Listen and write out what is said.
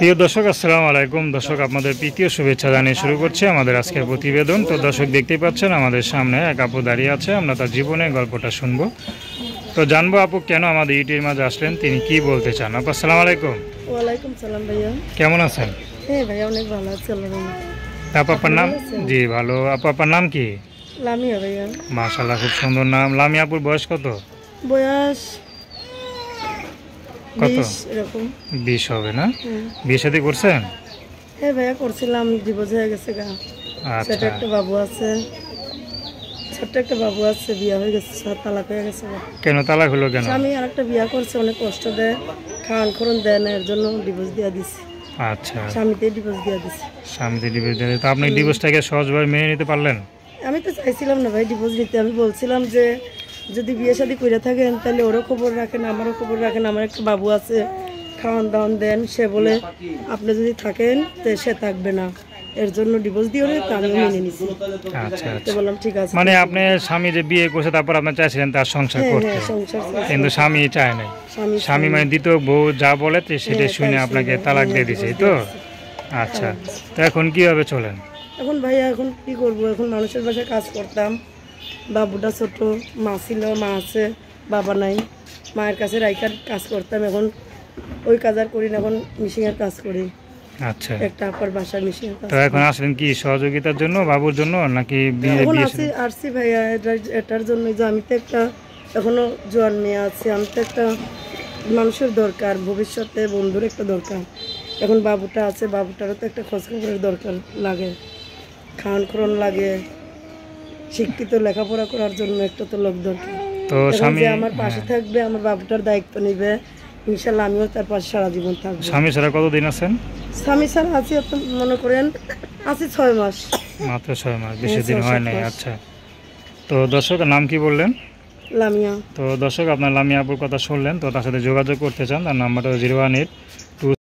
প্রিয় দর্শক, আসসালামু আলাইকুম। দর্শক, আপনাদের প্রীতীয় শুভেচ্ছা জানিয়ে শুরু করছে আমাদের আজকের প্রতিবেদন। তো দর্শক, দেখতেই পাচ্ছেন আমাদের সামনে এক আপু দাঁড়িয়ে আছে। আমরা তার জীবনের গল্পটা শুনবো। তো জানবো আপু কেন আমাদের ইউটিউবের মাঝে আসলেন, তিনি কি বলতে চান। আপু আসসালামু আলাইকুম। ওয়ালাইকুম সালাম ভাইয়া। কেমন আছেন? হ্যাঁ ভাইয়া, অনেক ভালো আছি আল্লাহর রহমতে। আপু আপনার নাম? জি ভালো। আপু আপনার নাম কি? লামিয়া ভাইয়া। মাশাআল্লাহ, খুব সুন্দর নাম। লামিয়া আপুর বয়স কত? বয়স কত? 20 এরকম। 20 হবে না? হ্যাঁ। বিয়ে শাদী করছেন? হ্যাঁ ভাইয়া, করছিলাম, ডিভোর্স হয়ে গেছে গা। ছোট আচ্ছা। একটা বাবু আছে, বিয়ে হয়ে গেছে, তালাক হয়ে গেছে গা। কেন তালাক হলো কেন? স্বামী আর একটা বিয়ে করছে, অনেক কষ্ট দেয়, খাওয়ান খরণ দেয় না, এর জন্য ডিভোর্স দিয়ে দিছি। আচ্ছা, স্বামীতে ডিভোর্স দিয়ে দিছি। স্বামীতে ডিভোর্স দিয়ে। তো আপনি ডিভোর্সটাকে সহজভাবে মেনে নিতে পারলেন? আমি তো চাইছিলাম না ভাই ডিভোর্স নিতে। আমি বলছিলাম যে যদি বিয়ে শাদী করে থাকেন তাহলে ওরও খবর রাখেন, আমারও খবর রাখেন, আমার একটা বাবু আছে, খাওয়ান দাওয়ান দেন। সে বলে আপনি যদি থাকেন তো সে থাকবে না, এর জন্য ডিভোর্স দিয়ে তো আমি মেনে নিছি। আচ্ছা তো আচ্ছা। বললাম ঠিক আছে। মানে আপনি স্বামী যে বিয়ে করছে তারপর আপনি চাইছিলেন তার সংসার হ্যাঁ করতে, হ্যাঁ, সংসার চাইছি। কিন্তু স্বামী চায় নাই। স্বামী স্বামী মানে দ্বিতীয় বউ যা বলে তো সেটা হ্যাঁ, শুনে তাই আপনাকে শুনে, তালাক হ্যাঁ, দিয়ে দিছে, divorce তো? দিয়ে দিছে। আচ্ছা। তো এখন কিভাবে চলেন? এখন ভাইয়া এখন কি করব, এখন মানুষের বাসায় কাজ করতাম, বাবুটা ছোট, মা ছিল, মা আছে, বাবা নাই, মায়ের কাছে রাইকার কাজ করতাম। এখন ওই কাজ আর করি না, এখন মিশিংয়ের কাজ করি, আচ্ছা। একটা আপার বাসায় মিশিংয়ের কাজ তো করি। এখন আসলেন কি সহযোগিতার জন্য, বাবুর জন্য, নাকি বিয়ে এখন বিয়ে আসছি ভাইয়া এটার জন্য যে আমি তো একটা এখনো জোয়ান মেয়ে আছি, আমি তো একটা মানুষের দরকার, ভবিষ্যতে বন্ধুর একটা দরকার। এখন বাবুটা আছে, বাবুটারও তো একটা খোঁজখবরের দরকার লাগে, খাওয়ান খরণ লাগে, শিক্ষিত লেখাপড়া করার জন্য একটা তো লোক দরকার। তো এখন স্বামী, যে আমার পাশে থাকবে, আমার বাবুটার দায়িত্ব নিবে, ইনশাল্লাহ আমিও তার পাশে সারা জীবন থাকবো। স্বামী ছাড়া কতদিন আছেন? স্বামী ছাড়া আছি আপনি মনে করেন আছি 6 মাস। মাত্র 6 মাস, বেশি হ্যাঁ, দিন 6-7 হয় নাই। মাস। আচ্ছা। তো দর্শক, নাম কি বললেন? লামিয়া। তো দর্শক, আপনার লামিয়া আপুর কথা শুনলেন। তো তার সাথে যোগাযোগ করতে চান, তার নাম্বারটা